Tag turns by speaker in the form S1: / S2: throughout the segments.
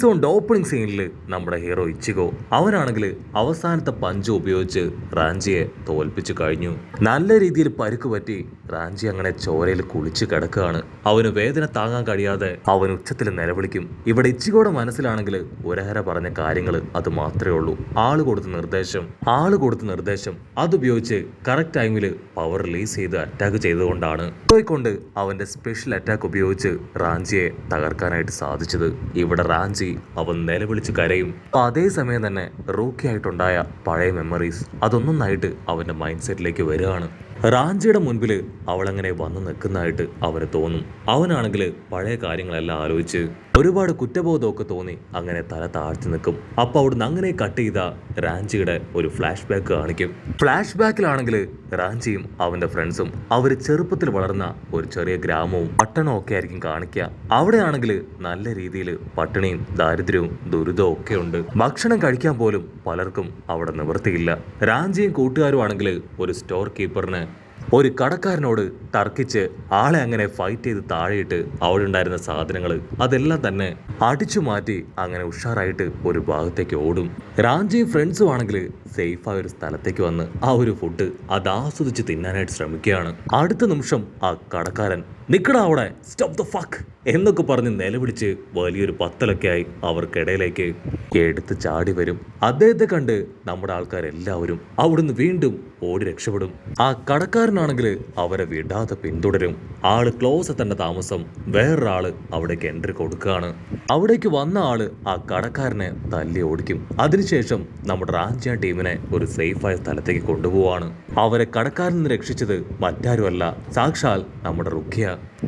S1: Season opening സീനിൽ നമ്മുടെ hero Ichigo അവനാണെങ്കിൽ അവസാനത്തെ പഞ്ച് ഉപയോഗിച്ച് റാഞ്ചിയെ തോൽപ്പിച്ചു കഴിഞ്ഞു. നല്ല രീതിയിൽ പരുക്ക് പറ്റി റാഞ്ചി അങ്ങനെ ചോരയിൽ കുളിച്ച് കിടക്കുകയാണ്. അവന് വേദന താങ്ങാൻ കഴിയാതെ അവൻ ഉച്ചത്തിൽ നിലവിളിക്കും. ഇവിടെ ഇച്ചിഗോയുടെ മനസ്സിലാണെങ്കിൽ ഒരേറെ പറഞ്ഞ കാര്യങ്ങൾ അത് മാത്രമേ ഉള്ളൂ. ആള് കൊടുത്ത നിർദ്ദേശം അതുപയോഗിച്ച് കറക്റ്റ് ടൈമിൽ പവർ റിലീസ് ചെയ്ത് അറ്റാക്ക് ചെയ്തുകൊണ്ടാണ് കൊണ്ട് അവന്റെ സ്പെഷ്യൽ അറ്റാക്ക് ഉപയോഗിച്ച് റാഞ്ചിയെ തകർക്കാനായിട്ട് സാധിച്ചത്. ഇവിടെ റാഞ്ചി അവൻ നിലവിളിച്ച് കരയും. അതേസമയം തന്നെ റൂക്കിയായിട്ടുണ്ടായ പഴയ മെമ്മറീസ് അതൊന്നൊന്നായിട്ട് അവന്റെ മൈൻഡ് സെറ്റിലേക്ക് വരികയാണ്. റാഞ്ചിയുടെ മുൻപിൽ അവളങ്ങനെ വന്നു നിൽക്കുന്നതായിട്ട് അവന് തോന്നും. അവനാണെങ്കിൽ പഴയ കാര്യങ്ങളെല്ലാം ആലോചിച്ച് ഒരുപാട് കുറ്റബോധമൊക്കെ തോന്നി അങ്ങനെ തല താഴ്ത്തി നിൽക്കും. അപ്പോൾ അവിടുന്ന് അങ്ങനെ കട്ട് ചെയ്ത റാഞ്ചിയുടെ ഒരു ഫ്ലാഷ് ബാക്ക് കാണിക്കും. ഫ്ലാഷ് ബാക്കിലാണെങ്കിൽ റാഞ്ചിയും അവന്റെ ഫ്രണ്ട്സും അവർ ചെറുപ്പത്തിൽ വളർന്ന ഒരു ചെറിയ ഗ്രാമവും പട്ടണവും ഒക്കെ ആയിരിക്കും കാണിക്കുക. അവിടെയാണെങ്കിൽ നല്ല രീതിയിൽ പട്ടിണിയും ദാരിദ്ര്യവും ദുരിതവും ഒക്കെ ഉണ്ട്. ഭക്ഷണം കഴിക്കാൻ പോലും പലർക്കും അവിടെ നിവൃത്തിയില്ല. റാഞ്ചിയും കൂട്ടുകാരും ആണെങ്കിൽ ഒരു സ്റ്റോർ കീപ്പറിന് ഒരു കടക്കാരനോട് തർക്കിച്ച് ആളെ അങ്ങനെ ഫൈറ്റ് ചെയ്ത് താഴെയിട്ട് അവിടെ ഉണ്ടായിരുന്ന സാധനങ്ങൾ അതെല്ലാം തന്നെ അടിച്ചു മാറ്റി അങ്ങനെ ഉഷാറായിട്ട് ഒരു ഭാഗത്തേക്ക് ഓടും. റാഞ്ചിയും ഫ്രണ്ട്സും ആണെങ്കിൽ സേഫായ ഒരു സ്ഥലത്തേക്ക് വന്ന് ആ ഒരു ഫുഡ് അത് ആസ്വദിച്ച് തിന്നാനായിട്ട് ശ്രമിക്കുകയാണ്. അടുത്ത നിമിഷം ആ കടക്കാരൻ നിക്കടാ അവിടെ, സ്റ്റോപ്പ് ദ ഫക്ക് എന്നൊക്കെ പറഞ്ഞ് നിലവിളിച്ച് വലിയൊരു പത്തലൊക്കെ ആയി അവർക്കിടയിലേക്ക് എടുത്ത് ചാടി വരും. അദ്ദേഹത്തെ കണ്ട് നമ്മുടെ ആൾക്കാരെല്ലാവരും അവിടുന്ന് വീണ്ടും ഓടി രക്ഷപ്പെടും. ആ കടക്കാരനാണെങ്കിൽ അവരെ വിടാതെ പിന്തുടരും. ആള് ക്ലോസ് എത്തേണ്ട താമസം വേറൊരാള് അവിടേക്ക് എൻട്രി കൊടുക്കുകയാണ്. അവിടേക്ക് വന്ന ആള് ആ കടക്കാരനെ തല്ലി ഓടിക്കും. അതിനുശേഷം നമ്മുടെ റാഞ്ചിയ ടീമിനെ ഒരു സേഫായ സ്ഥലത്തേക്ക് കൊണ്ടുപോവാണ്. അവരെ കടക്കാരിൽ നിന്ന് രക്ഷിച്ചത് മറ്റാരുമല്ല, സാക്ഷാൽ നമ്മുടെ റുഖിയ.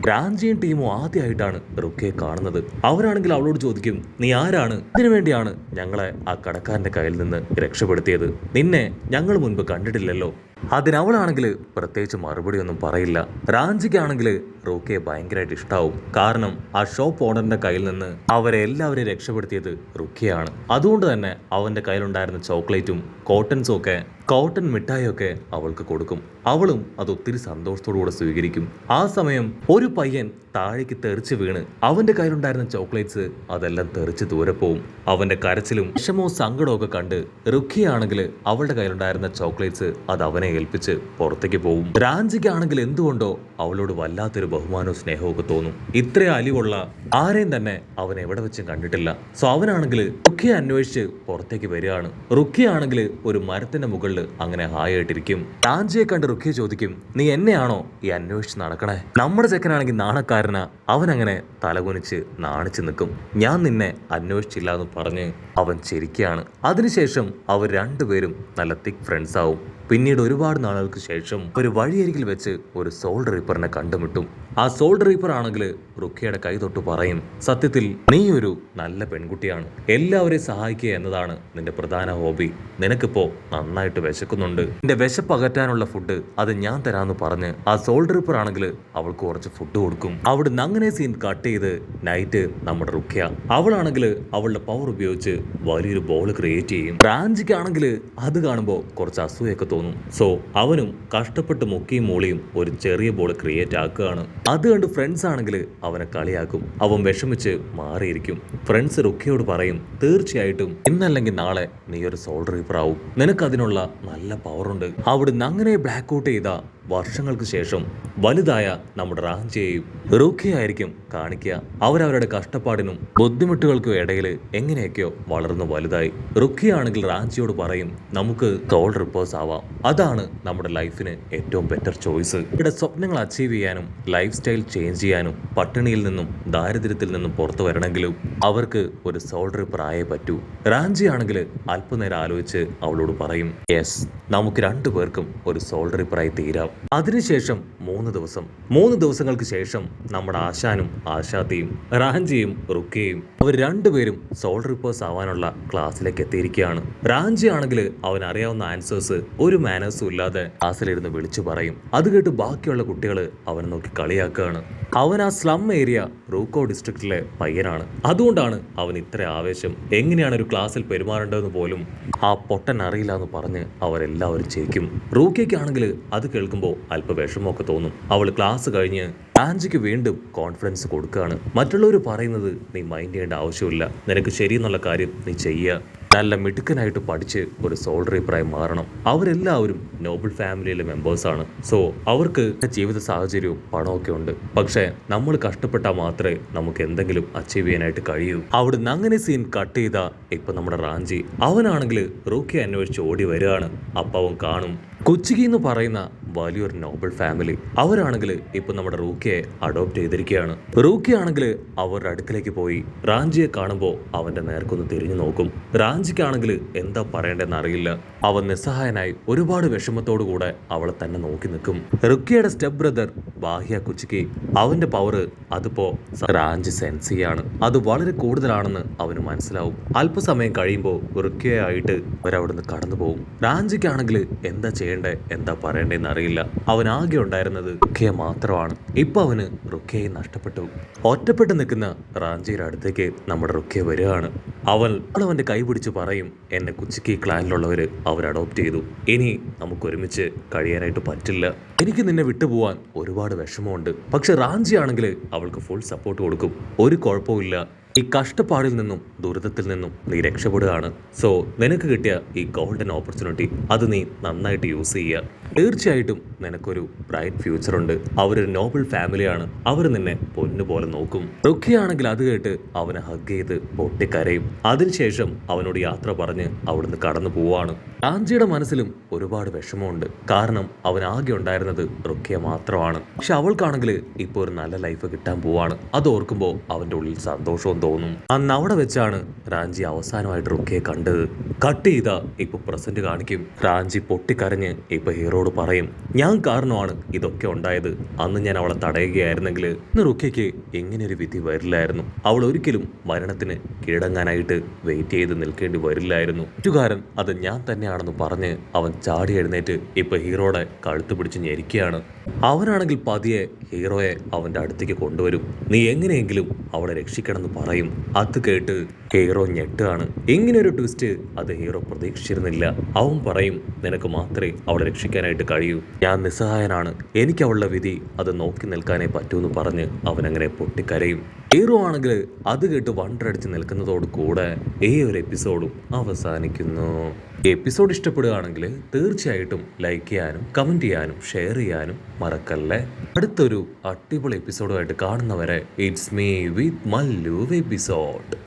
S1: റാഞ്ചിയും ടീമും ആദ്യമായിട്ടാണ് റുഖിയെ കാണുന്നത്. അവരാണെങ്കിൽ അവളോട് ചോദിക്കും, നീ ആരാണ്? ഇതിനു വേണ്ടിയാണ് ഞങ്ങളെ ആ കടക്കാരന്റെ കയ്യിൽ നിന്ന് രക്ഷപ്പെടുത്തിയത്. നിന്നെ ഞങ്ങൾ മുൻപ് കണ്ടിട്ടില്ലല്ലോ. അതിനവളാണെങ്കിൽ പ്രത്യേകിച്ച് മറുപടി ഒന്നും പറയില്ല. റാഞ്ചിക്കാണെങ്കിൽ റൂക്കിയെ ഭയങ്കരമായിട്ട് ഇഷ്ടാവും. കാരണം ആ ഷോപ്പ് ഓണറിന്റെ കയ്യിൽ നിന്ന് അവരെ എല്ലാവരെയും രക്ഷപ്പെടുത്തിയത് റുക്കിയാണ്. അതുകൊണ്ട് തന്നെ അവന്റെ കയ്യിലുണ്ടായിരുന്ന ചോക്ലേറ്റും കോട്ടൺസും ഒക്കെ കോട്ടൺ മിഠായിയൊക്കെ അവൾക്ക് കൊടുക്കും. അവളും അത് ഒത്തിരി സന്തോഷത്തോടുകൂടെ സ്വീകരിക്കും. ആ സമയം ഒരു പയ്യൻ താഴേക്ക് തെറിച്ച് വീണ് അവന്റെ കയ്യിലുണ്ടായിരുന്ന ചോക്ലേറ്റ്സ് അതെല്ലാം തെറിച്ച് ദൂരെ പോവും. അവന്റെ കരച്ചിലും വിഷമവും സങ്കടവും ഒക്കെ കണ്ട് റുഖിയാണെങ്കിൽ അവളുടെ കയ്യിലുണ്ടായിരുന്ന ചോക്ലേറ്റ്സ് അത് അവനെ ഏൽപ്പിച്ച് പുറത്തേക്ക് പോവും. റാഞ്ചിക്കാണെങ്കിൽ എന്തുകൊണ്ടോ അവളോട് വല്ലാത്തൊരു ബഹുമാനവും സ്നേഹവും ഒക്കെ തോന്നും. ഇത്രയും അലിവുള്ള ആരെയും തന്നെ അവൻ എവിടെ വെച്ചും കണ്ടിട്ടില്ല. സോ അവനാണെങ്കിൽ റുഖിയെ അന്വേഷിച്ച് പുറത്തേക്ക് വരികയാണ്. റുഖിയാണെങ്കിൽ ഒരു മരത്തിന്റെ മുകളിൽ അങ്ങനെ ഹായായിട്ടിരിക്കും. റാഞ്ചിയെ കണ്ട് റുഖിയെ ചോദിക്കും, നീ എന്നെയാണോ ഈ അന്വേഷിച്ച് നടക്കണേ? നമ്മുടെ ചെക്കനാണെങ്കിൽ നാണക്കാരനാ. അവനങ്ങനെ തലകുനിച്ച് നാണിച്ച് നിൽക്കും. ഞാൻ നിന്നെ അന്വേഷിച്ചില്ല എന്ന് പറഞ്ഞ് അവൻ ചിരിക്കുകയാണ്. അതിനുശേഷം അവർ രണ്ടുപേരും നല്ല തിക് ഫ്രണ്ട്സ് ആവും. പിന്നീട് ഒരുപാട് നാളുകൾക്ക് ശേഷം ഒരു വഴിയരികിൽ വെച്ച് ഒരു സോൾ റീപ്പറിനെ കണ്ടുമുട്ടും. ആ സോൾ റീപ്പർ ആണെങ്കിൽ റുഖിയുടെ കൈ തൊട്ട് പറയും, സത്യത്തിൽ നീ ഒരു നല്ല പെൺകുട്ടിയാണ്. എല്ലാവരെയും സഹായിക്കുക എന്നതാണ് നിന്റെ പ്രധാന ഹോബി. നിനക്കിപ്പോ നന്നായിട്ട് വിശക്കുന്നുണ്ട്. നിന്റെ വിശപ്പ് അകറ്റാനുള്ള ഫുഡ് അത് ഞാൻ തരാമെന്ന് പറഞ്ഞ് ആ സോൾ റീപ്പർ ആണെങ്കിൽ അവൾക്ക് കുറച്ച് ഫുഡ് കൊടുക്കും. അവിടുന്ന് അങ്ങനെ സീൻ കട്ട് ചെയ്ത് നൈറ്റ് നമ്മുടെ റുഖിയ അവളാണെങ്കിൽ അവളുടെ പവർ ഉപയോഗിച്ച് വലിയൊരു ബോൾ ക്രിയേറ്റ് ചെയ്യും. റാഞ്ചിക്കാണെങ്കിൽ അത് കാണുമ്പോൾ കുറച്ച് അസൂയൊക്കെ തോന്നും. സോ അവനും കഷ്ടപ്പെട്ട് മുക്കിയും മൂളിയും ഒരു ചെറിയ ബോൾ ക്രിയേറ്റ് ആക്കുകയാണ്. അത് കണ്ട് ഫ്രണ്ട്സ് ആണെങ്കിൽ അവനെ കളിയാക്കും. അവൻ വിഷമിച്ച് മാറിയിരിക്കും. ഫ്രണ്ട്സ് റുഖിയോട് പറയും, തീർച്ചയായിട്ടും ഇന്നല്ലെങ്കിൽ നാളെ നീ ഒരു സോൾ റീപ്പർ ആവും. നിനക്ക് അതിനുള്ള നല്ല പവറുണ്ട്. അവിടുന്ന് അങ്ങനെ ബ്ലാക്ക് ഔട്ട് ചെയ്ത വർഷങ്ങൾക്ക് ശേഷം വലുതായ നമ്മുടെ റാഞ്ചിയെയും റുഖിയായിരിക്കും കാണിക്കുക. അവരവരുടെ കഷ്ടപ്പാടിനും ബുദ്ധിമുട്ടുകൾക്കും ഇടയിൽ എങ്ങനെയൊക്കെയോ വളർന്നു വലുതായി. റുഖിയാണെങ്കിൽ റാഞ്ചിയോട് പറയും, നമുക്ക് സോൾ റിപ്പേഴ്സ് ആവാം. അതാണ് നമ്മുടെ ലൈഫിന് ഏറ്റവും ബെറ്റർ ചോയ്സ്. ഇവിടെ സ്വപ്നങ്ങൾ അച്ചീവ് ചെയ്യാനും ലൈഫ് സ്റ്റൈൽ ചേഞ്ച് ചെയ്യാനും പട്ടിണിയിൽ നിന്നും ദാരിദ്ര്യത്തിൽ നിന്നും പുറത്തു വരണമെങ്കിലും അവർക്ക് ഒരു സോൾ റിപ്പർ ആയേ പറ്റൂ. റാഞ്ചി ആണെങ്കിൽ അല്പനേരം ആലോചിച്ച് അവളോട് പറയും, യെസ്, നമുക്ക് രണ്ടുപേർക്കും ഒരു സോൾ റിപ്പറായി തീരാം. അതിനുശേഷം 3 ദിവസങ്ങൾക്ക് ശേഷം നമ്മുടെ ആശാനും ആശാത്തിയും റാഞ്ചിയും റുഖിയയും അവർ രണ്ടുപേരും സോൾ റിപ്പേഴ്സ് ആവാനുള്ള ക്ലാസ്സിലേക്ക് എത്തിയിരിക്കുകയാണ്. റാഞ്ചി ആണെങ്കിൽ അവൻ അറിയാവുന്ന ആൻസേഴ്സ് ഒരു മാനേഴ്സും ഇല്ലാതെ ക്ലാസ്സിലിരുന്ന് വിളിച്ചു പറയും. അത് കേട്ട് ബാക്കിയുള്ള കുട്ടികൾ അവനെ നോക്കി കളിയാക്കുകയാണ്. അവൻ ആ സ്ലം ഏരിയ റൂക്കോ ഡിസ്ട്രിക്റ്റിലെ പയ്യനാണ്. അതുകൊണ്ടാണ് അവൻ ഇത്ര ആവേശം. എങ്ങനെയാണ് ഒരു ക്ലാസ്സിൽ പെരുമാറേണ്ടതെന്ന് പോലും ആ പൊട്ടൻ അറിയില്ല എന്ന് പറഞ്ഞ് അവരെല്ലാവരും ചിരിക്കും. റൂക്കിയയ്ക്കാണെങ്കിൽ അത് കേൾക്കുമ്പോൾ കാണുമ്പോൾ അല്പ വിഷമമൊക്കെ തോന്നും. അവൾ ക്ലാസ് കഴിഞ്ഞ് റാഞ്ചിക്ക് വീണ്ടും കോൺഫിഡൻസ് കൊടുക്കുകയാണ്. മറ്റുള്ളവർ പറയുന്നത് നീ മൈൻഡ് ചെയ്യേണ്ട ആവശ്യമില്ല, നിനക്ക് ശരിയെന്നുള്ള കാര്യം നീ ചെയ്യുക, നല്ല മിടുക്കനായിട്ട് പഠിച്ച് ഒരു സോൾഡറിപ്പറായി മാറണം. അവരെല്ലാവരും നോബിൾ ഫാമിലിയിലെ മെമ്പേഴ്സാണ്. സോ അവർക്ക് ജീവിത സാഹചര്യവും പണമൊക്കെ ഉണ്ട്. പക്ഷേ നമ്മൾ കഷ്ടപ്പെട്ടാൽ മാത്രമേ നമുക്ക് എന്തെങ്കിലും അച്ചീവ് ചെയ്യാനായിട്ട് കഴിയൂ. അവിടുന്ന് അങ്ങനെ സീൻ കട്ട് ചെയ്ത ഇപ്പൊ നമ്മുടെ റാഞ്ചി അവനാണെങ്കിൽ റൂക്കിയെ അന്വേഷിച്ച് ഓടി വരികയാണ്. അപ്പം അവൻ കാണും കൊച്ചിക്ക് എന്ന് പറയുന്ന വലിയൊരു നോബിൾ ഫാമിലി. അവരാണെങ്കിൽ ഇപ്പൊ നമ്മുടെ റൂക്കിയെ അഡോപ്റ്റ് ചെയ്തിരിക്കുകയാണ്. റൂക്കി ആണെങ്കിൽ അവരുടെ അടുക്കലേക്ക് പോയി റാഞ്ചിയെ കാണുമ്പോൾ അവന്റെ നേർക്കൊന്ന് തിരിഞ്ഞു നോക്കും. റാഞ്ചിക്കാണെങ്കിൽ എന്താ പറയേണ്ടതെന്ന് അറിയില്ല. അവൻ നിസ്സഹായനായി ഒരുപാട് വിഷമത്തോടു കൂടെ അവളെ തന്നെ നോക്കി നിൽക്കും. റുക്കിയുടെ സ്റ്റെപ്പ് ബ്രദർ ബാഹ്യ കുച്ചിക്ക് അവന്റെ പവർ അതിപ്പോ റാഞ്ചി സെൻസ് ചെയ്യാണ്. അത് വളരെ കൂടുതലാണെന്ന് അവന് മനസ്സിലാവും. അല്പസമയം കഴിയുമ്പോൾ റുക്കിയായിട്ട് അവരവിടുന്ന് കടന്നു പോകും. റാഞ്ചിക്കാണെങ്കിൽ എന്താ ചെയ്യേണ്ടേ എന്താ പറയേണ്ടതെന്ന് അറിയില്ല. അവൻ ആകെ ഉണ്ടായിരുന്നത് റുക്കിയ മാത്രമാണ്. ഇപ്പൊ അവന് റുക്കിയെ നഷ്ടപ്പെട്ടു. ഒറ്റപ്പെട്ട് നിൽക്കുന്ന റാഞ്ചിയുടെ അടുത്തേക്ക് നമ്മുടെ റുക്കിയ വരികയാണ്. അവന്റെ കൈ പിടിച്ച് പറയും, എന്നെ കുച്ചിക്ക് ക്ലാനിലുള്ളവര് അവർ അഡോപ്റ്റ് ചെയ്തു, ഇനി നമുക്ക് ഒരുമിച്ച് കഴിയാനായിട്ട് പറ്റില്ല, എനിക്ക് നിന്നെ വിട്ടുപോവാൻ ഒരുപാട് വിഷമമുണ്ട്. പക്ഷെ റാഞ്ചി ആണെങ്കിൽ അവൾക്ക് ഫുൾ സപ്പോർട്ട് കൊടുക്കും. ഒരു കുഴപ്പമില്ല, ഈ കഷ്ടപ്പാടിൽ നിന്നും ദുരിതത്തിൽ നിന്നും നീ രക്ഷപ്പെടുകയാണ്. സോ നിനക്ക് കിട്ടിയ ഈ ഗോൾഡൻ ഓപ്പർച്യൂണിറ്റി അത് നീ നന്നായിട്ട് യൂസ് ചെയ്യുക. തീർച്ചയായിട്ടും നിനക്കൊരു ബ്രൈറ്റ് ഫ്യൂച്ചർ ഉണ്ട്. അവരൊരു നോബിൾ ഫാമിലിയാണ്. അവർ നിന്നെ പൊന്നുപോലെ നോക്കും. റുക്കിയാണെങ്കിൽ അത് കേട്ട് അവനെ ഹഗ് ചെയ്ത് പൊട്ടിക്കരയും. അതിനുശേഷം അവനോട് യാത്ര പറഞ്ഞ് അവിടുന്ന് കടന്നു പോവാണ്. റാഞ്ചിയുടെ മനസ്സിലും ഒരുപാട് വിഷമമുണ്ട്. കാരണം അവൻ ആകെ ഉണ്ടായിരുന്നത് റുക്കിയ മാത്രമാണ്. പക്ഷെ അവൾക്കാണെങ്കിൽ ഇപ്പോൾ ഒരു നല്ല ലൈഫ് കിട്ടാൻ പോവാണ്. അത് ഓർക്കുമ്പോൾ അവന്റെ ഉള്ളിൽ സന്തോഷവും തോന്നും. അന്ന് അവിടെ വെച്ചാണ് റാഞ്ചി അവസാനമായിട്ട് റുക്കിയെ കണ്ടത്. കട്ട് ചെയ്ത ഇപ്പൊ പ്രസന്റ് കാണിക്കും. റാഞ്ചി പൊട്ടിക്കരഞ്ഞ് ഇപ്പൊ ഹീറോയോട് പറയും, ഞാൻ കാരണമാണ് ഇതൊക്കെ ഉണ്ടായത്. അന്ന് ഞാൻ അവളെ തടയുകയായിരുന്നെങ്കിൽ ഇന്ന് റുക്കിയയ്ക്ക് ഇങ്ങനെയൊരു വിധി വരില്ലായിരുന്നു. അവൾ ഒരിക്കലും മരണത്തിന് കീഴടങ്ങാനായിട്ട് വെയിറ്റ് ചെയ്ത് നിൽക്കേണ്ടി വരില്ലായിരുന്നു. ചുറ്റുകാരൻ അത് ഞാൻ തന്നെയാണെന്ന് പറഞ്ഞ് അവൻ ചാടി എഴുന്നേറ്റ് ഇപ്പൊ ഹീറോയുടെ കഴുത്ത് പിടിച്ച് ഞെരിക്കുകയാണ്. അവനാണെങ്കിൽ പതിയെ ഹീറോയെ അവന്റെ അടുത്തേക്ക് കൊണ്ടുവരും. നീ എങ്ങനെയെങ്കിലും അവളെ രക്ഷിക്കണമെന്ന് പറയും. അത് കേട്ട് ഹീറോ ഞെട്ടുകയാണ്. ഇങ്ങനെയൊരു ട്വിസ്റ്റ് അത് ഹീറോ പ്രതീക്ഷിച്ചിരുന്നില്ല. അവൻ പറയും, നിനക്ക് മാത്രമേ അവളെ രക്ഷിക്കാനായിട്ട് കഴിയൂ, ഞാൻ നിസ്സഹായനാണ്, എനിക്ക് അവളുടെ വിധി അത് നോക്കി നിൽക്കാനേ പറ്റൂന്ന് പറഞ്ഞ് അവനങ്ങനെ പൊട്ടിക്കരയും. ഹീറോ ആണെങ്കിൽ അത് കേട്ട് വണ്ടടിച്ച് നിൽക്കുന്നതോട് കൂടെ ഈ ഒരു എപ്പിസോഡും അവസാനിക്കുന്നു. ഈ എപ്പിസോഡ് ഇഷ്ടപ്പെടുകയാണെങ്കിൽ തീർച്ചയായിട്ടും ലൈക്ക് ചെയ്യാനും കമൻറ്റ് ചെയ്യാനും ഷെയർ ചെയ്യാനും മറക്കല്ലേ. അടുത്തൊരു അടിപൊളി എപ്പിസോഡുമായിട്ട് കാണുന്നവരെ it's me with Mallu episode.